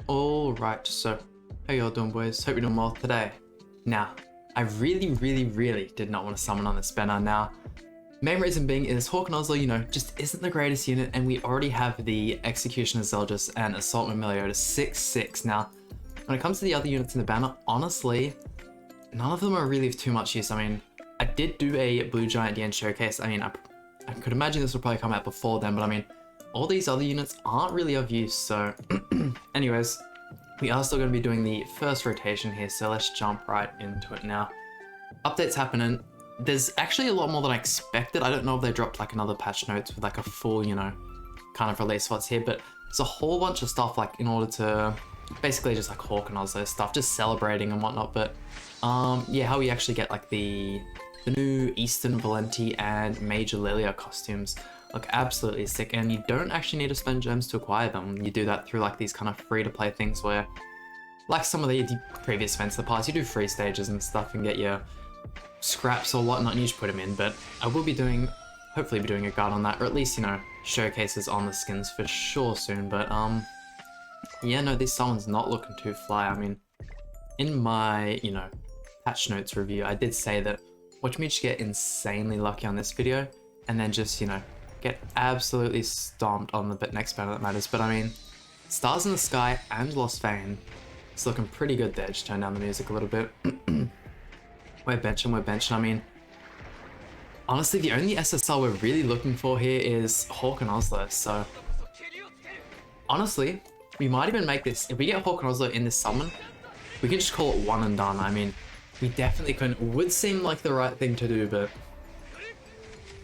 Alright, so how y'all doing, boys? Hope you're doing well today. Now, I really did not want to summon on this banner. Now, main reason being is Hawk and OSLO, just isn't the greatest unit, and we already have the Executioner Zeldris and Assault Mamilio to 6/6. Now, when it comes to the other units in the banner, honestly, none of them are really of too much use. I mean, I did do a Blue Giant at the end showcase. I mean, I could imagine this would probably come out before then, but I mean, all these other units aren't really of use, so anyways, we are still going to be doing the first rotation here, so let's jump right into it now. Updates happening. There's actually a lot more than I expected. I don't know if they dropped like another patch notes with like a full, kind of release what's here, but there's a whole bunch of stuff like in order to basically just like Hawk and Oslo stuff, just celebrating and whatnot. But yeah, how we actually get like the new Eastern Valenti and Major Lilia costumes look absolutely sick, and you don't actually need to spend gems to acquire them. You do that through like these kind of free to play things where, like some of the previous events in the past, you do free stages and stuff and get your scraps or whatnot and you just put them in. But I will be hopefully be doing a guide on that, or at least, showcases on the skins for sure soon. But yeah, no, this summons not looking too fly. I mean, in my, patch notes review, I did say that watch me just get insanely lucky on this video and then just, get absolutely stomped on the next banner that matters. But I mean, Stars in the Sky and Lost Fame, it's looking pretty good there. Just turn down the music a little bit. We're benching. I mean, honestly, the only SSR we're really looking for here is Hawk and Oslo. So honestly, we might even make this, if we get Hawk and Oslo in this summon, we can just call it one and done. I mean, we definitely couldn't, would seem like the right thing to do, but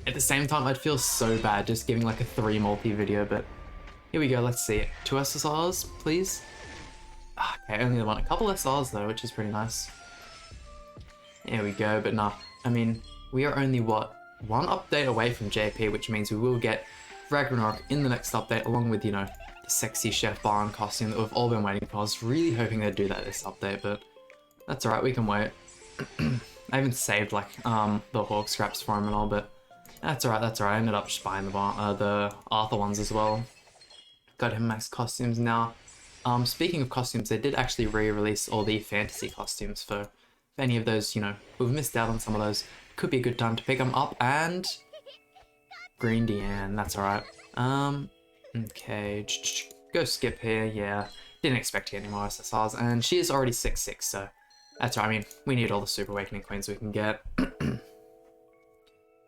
at the same time, I'd feel so bad just giving like a 3 multi video. But here we go, let's see it. 2 SSRs, please. Okay, only one. A couple SRs though, which is pretty nice. There we go, but nah, I mean, we are only, what, 1 update away from JP, which means we will get Ragnarok in the next update, along with, the sexy Chef Baron costume that we've all been waiting for. I was really hoping they'd do that this update, but that's alright, we can wait. I even saved, like, the Hawk scraps for him and all, but that's alright. I ended up just buying the Arthur ones as well. Got him max costumes now. Speaking of costumes, they did actually re-release all the fantasy costumes for any of those, who've missed out on some of those. Could be a good time to pick them up. And Green Deanne, that's alright. Okay, go skip here. Yeah, didn't expect to get any more SSRs, and she is already 6/6, so that's right. I mean, we need all the Super Awakening Queens we can get.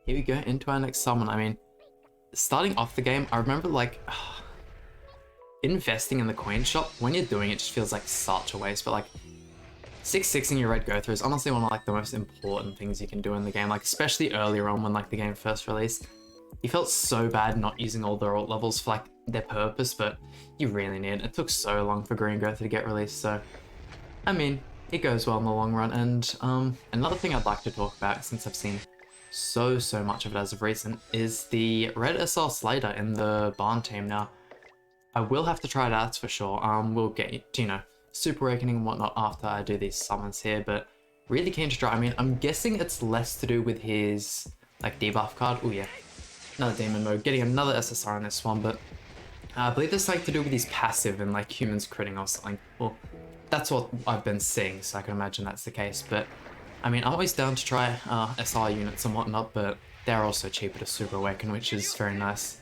Here we go, into our next summon. I mean, starting off the game, I remember like investing in the coin shop. When you're doing it, just feels like such a waste, but like 6/6ing your red go-through is honestly one of like the most important things you can do in the game, like especially earlier on when like the game first released. You felt so bad not using all their alt levels for like their purpose, but you really need it. It took so long for Green Go-through to get released, so I mean, it goes well in the long run. And another thing I'd like to talk about, since I've seen so much of it as of recent, is the Red SR Slater in the Barn team. Now, I will have to try it out, that's for sure. We'll get to, Super Awakening and whatnot after I do these summons here, but really keen to try. I mean, I'm guessing it's less to do with his, like, debuff card. Oh yeah, another Demon Mode. Getting another SSR on this one, but I believe it's like to do with his passive and like humans critting or something. Well, that's what I've been seeing, so I can imagine that's the case. But I mean, I'm always down to try SR units and whatnot, but they're also cheaper to Super Awaken, which is very nice.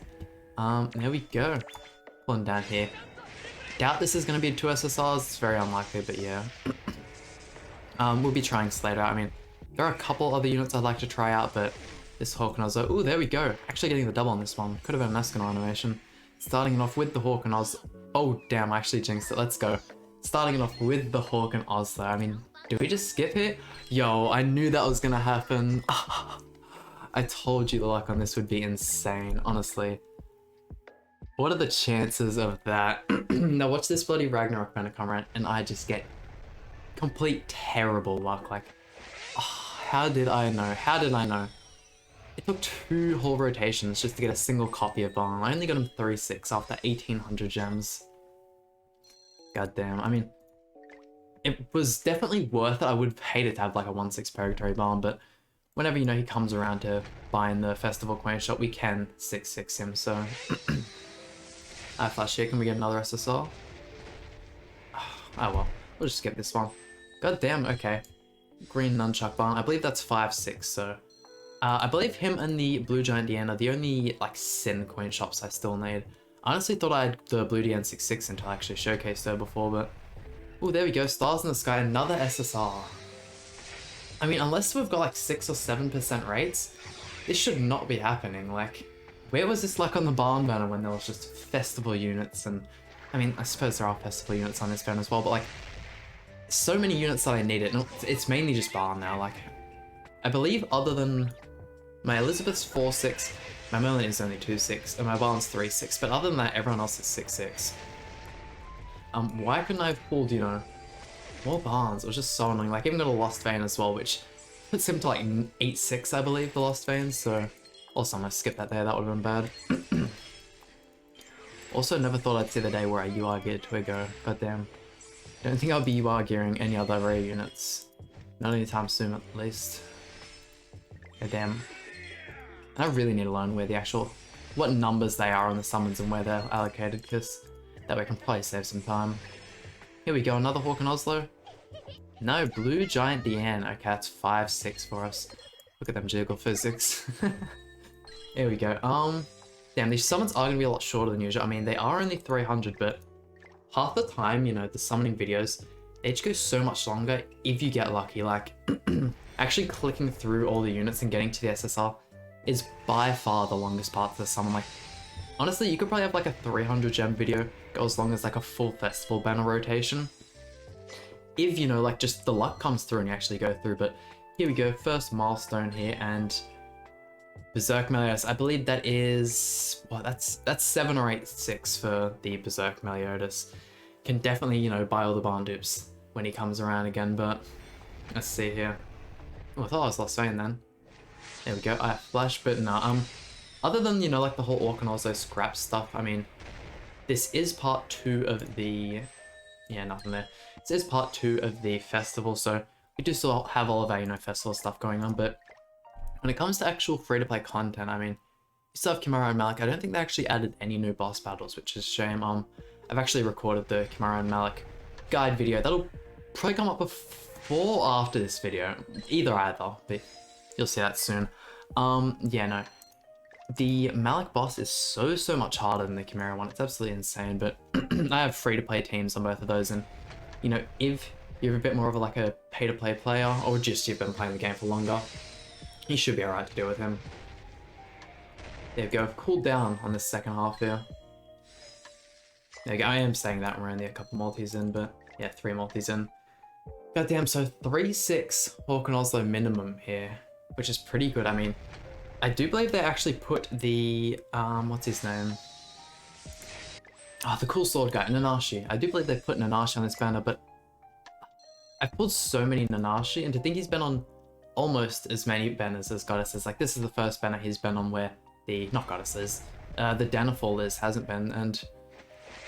There we go. Pulling down here. Doubt this is going to be 2 SSRs, it's very unlikely, but yeah. We'll be trying Slater. I mean, there are a couple other units I'd like to try out, but this Hawk and Oslo, ooh, there we go. Actually getting the double on this one. Could have been an Escanor animation. Starting it off with the Hawk and Oslo. Oh, damn, I actually jinxed it. Let's go. Starting it off with the Hawk and Oslo. I mean, did we just skip it? Yo, I knew that was gonna happen. I told you the luck on this would be insane, honestly. What are the chances of that? Now watch this bloody Ragnarok banner come around and I just get complete terrible luck. Like, how did I know? It took 2 whole rotations just to get a single copy of Barn. I only got him 3/6 after 1800 gems. God damn, I mean, it was definitely worth it. I would have hated to have like a 1/6 Purgatory Barn, but whenever, he comes around to buying the Festival Coin Shop, we can 6/6 him, so. Flash here, can we get another SSR? Oh well, we'll just skip this one. God damn, okay. Green Nunchuck Barn, I believe that's 5-6, so... I believe him and the Blue Giant DN are the only, like, Sin coin shops I still need. I honestly thought I had the Blue DN 6-6 until I actually showcased her before, but... Oh, there we go, Stars in the Sky, another SSR. I mean, unless we've got, like, 6 or 7% rates, this should not be happening, like... Where was this like on the barn banner when there was just festival units and... I mean, I suppose there are festival units on this banner as well, but, like... So many units that I need it. No, it's mainly just barn now, like... I believe other than... My Elizabeth's 4-6, my Merlin is only 2-6, and my Barn's 3-6, but other than that, everyone else is 6-6. Why couldn't I have pulled, you know, more Barns? It was just so annoying. Like, even got a Lost Vein as well, which puts him to like 8-6, I believe, the Lost Vein, so... Also, I'm gonna skip that there, that would have been bad. Also, never thought I'd see the day where I UR geared Twiggo, but damn. Don't think I'll be UR gearing any other rare units. Not anytime soon, at least. God damn. And I really need to learn where the actual, what numbers they are on the summons and where they're allocated, because that way I can probably save some time. Here we go, another Hawk and Oslo. No, Blue Giant DN. Okay, that's 5-6 for us. Look at them jiggle physics. Here we go. Damn, these summons are going to be a lot shorter than usual. I mean, they are only 300, but half the time, you know, the summoning videos, they just go so much longer if you get lucky. Like, actually clicking through all the units and getting to the SSR is by far the longest part of the summon. Like, honestly, you could probably have like a 300 gem video go as long as like a full festival banner rotation. If, you know, like just the luck comes through and you actually go through. But here we go, first milestone here, and Berserk Meliodas. I believe that is, well, that's 7 or 8-6 for the Berserk Meliodas. Can definitely, you know, buy all the barn dupes when he comes around again, but let's see here. Oh, I thought I was Lost Vein then. There we go, I flash, but nah, other than, you know, like the whole Orc and also scrap stuff, I mean, this is part 2 of the, yeah, nothing there. This is part 2 of the festival, so we do still have all of our, you know, festival stuff going on, but when it comes to actual free-to-play content, I mean, you still have Kimura and Malik. I don't think they actually added any new boss battles, which is a shame. I've actually recorded the Kimura and Malik guide video. That'll probably come up before or after this video. Either, but you'll see that soon. Yeah, no. The Malik boss is so much harder than the Chimera one. It's absolutely insane, but I have free-to-play teams on both of those, and, you know, if you're a bit more of a pay-to-play player, or just you've been playing the game for longer, you should be alright to deal with him. There we go, I've cooled down on this second half here. There we go, I am saying that we're only a couple multis in, but yeah, 3 multis in. Goddamn, so 3-6 Hawk and Oslo minimum here, which is pretty good. I mean, I do believe they actually put the, what's his name? Oh, the cool sword guy, Nanashi. I do believe they put Nanashi on this banner, but I've pulled so many Nanashi, and to think he's been on almost as many banners as Goddesses. Like, this is the first banner he's been on where the, not Goddesses, the Danafall hasn't been, and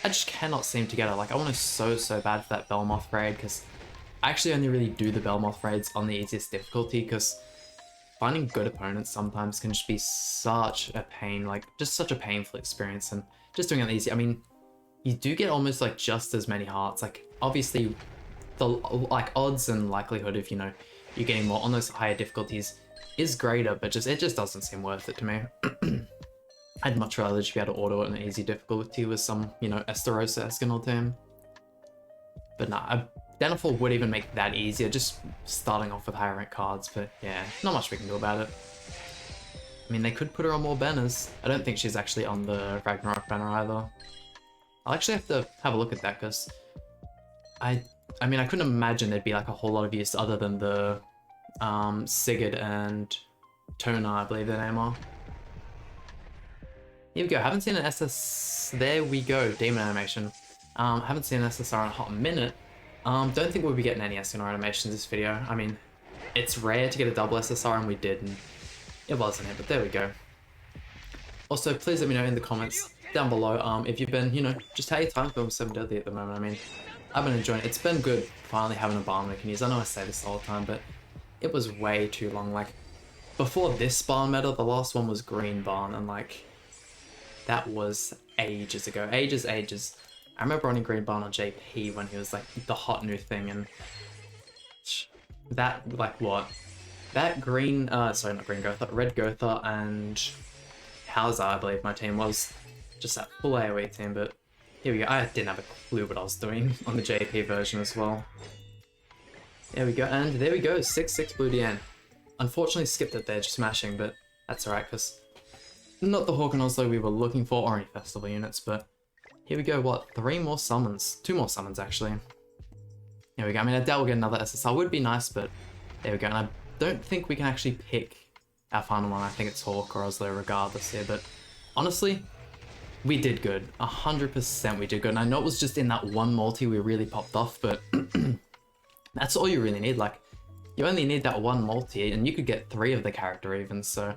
I just cannot seem to get it. Like, I want to so bad for that Belmoth raid, because I actually only really do the Belmoth raids on the easiest difficulty, because finding good opponents sometimes can just be such a pain, like, just such a painful experience, and just doing it easy. I mean, you do get almost, like, just as many hearts. Like, obviously, the, like, odds and likelihood of, you know, you're getting more on those higher difficulties is greater, but it just doesn't seem worth it to me. I'd much rather just be able to auto it in an easy difficulty with some, you know, Esterosa Escanol team. But nah, Danafall would even make that easier, just starting off with higher rank cards, but yeah, not much we can do about it. I mean, they could put her on more banners. I don't think she's actually on the Ragnarok banner either. I'll actually have to have a look at that, because I mean, I couldn't imagine there'd be like a whole lot of use other than the Sigurd and Tona, I believe their name are. Here we go, haven't seen an SS, there we go, Demon animation. Haven't seen an SSR in a hot minute. Don't think we'll be getting any SNR animations this video. I mean, it's rare to get a double SSR, and we did, and it wasn't it, but there we go. Also, please let me know in the comments down below if you've been, you know, just how your time's been with 7 Deadly at the moment. I mean, I've been enjoying it. It's been good finally having a barn we can use. I know I say this all the time, but it was way too long. Like, before this barn meta, the last one was green barn, and like, that was ages ago. Ages. I remember running Green Barn on JP when he was like the hot new thing, and that, like, what? That green, sorry, not green Gotha, red Gotha and Hauser, I believe my team was. Just that full AoE team, but here we go. I didn't have a clue what I was doing on the JP version as well. There we go, and there we go, 6-6 Blue DN. Unfortunately skipped it there, just smashing, but that's alright, because not the Hawk and Oslo we were looking for, or any festival units, but here we go, what, 3 more summons? 2 more summons, actually. There we go, I mean, I doubt we'll get another SSR, would be nice, but there we go, and I don't think we can actually pick our final one. I think it's Hawk or Oslo regardless here, but honestly, we did good. 100% we did good, and I know it was just in that one multi we really popped off, but that's all you really need. Like, you only need that one multi, and you could get 3 of the character even, so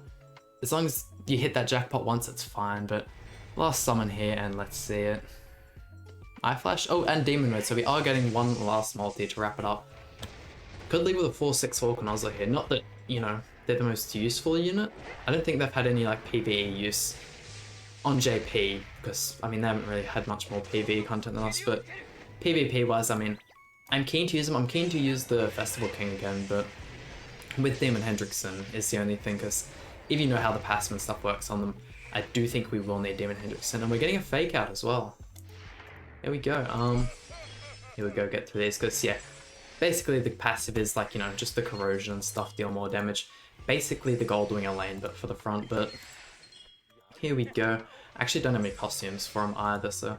as long as you hit that jackpot once, it's fine. But last summon here, and let's see it. Eye Flash, oh, and Demon Mode, so we are getting one last multi to wrap it up. Could leave with a 4-6 Hawk and Oslo here. Not that, you know, they're the most useful unit. I don't think they've had any, like, PvE use on JP, because, I mean, they haven't really had much more PvE content than us, but PvP-wise, I mean, I'm keen to use them. I'm keen to use the Festival King again, but with Demon Hendrickson is the only thing, because if you know how the passive and stuff works on them, I do think we will need Demon Hendrickson, and we're getting a fake out as well. Here we go. Here we go, get through these, because, yeah, basically the passive is, like, you know, just the corrosion and stuff deal more damage. Basically the Goldwinger lane, but for the front, but here we go. I actually don't have any costumes for him either, so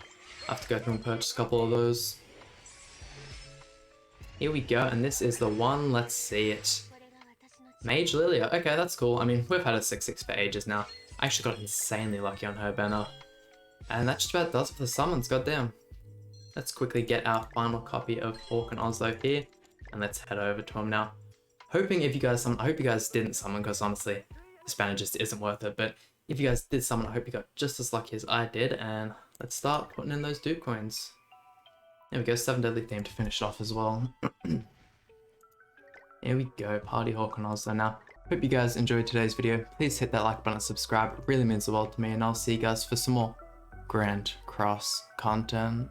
I have to go through and purchase a couple of those. Here we go, and this is the one, let's see it. Mage Lilia, okay, that's cool. I mean, we've had a 6-6 for ages now. I actually got insanely lucky on her banner. And that just about does it for the summons, goddamn. Let's quickly get our final copy of Hawk and Oslo here, and let's head over to him now. Hoping if you guys summon, I hope you guys didn't summon, because honestly, this banner just isn't worth it, but if you guys did summon, I hope you got just as lucky as I did, and let's start putting in those dupe coins. There we go, 7 Deadly Theme to finish it off as well. Here we go, Party Hawk and Oslo now. Hope you guys enjoyed today's video. Please hit that like button and subscribe, it really means the world to me, and I'll see you guys for some more Grand Cross content.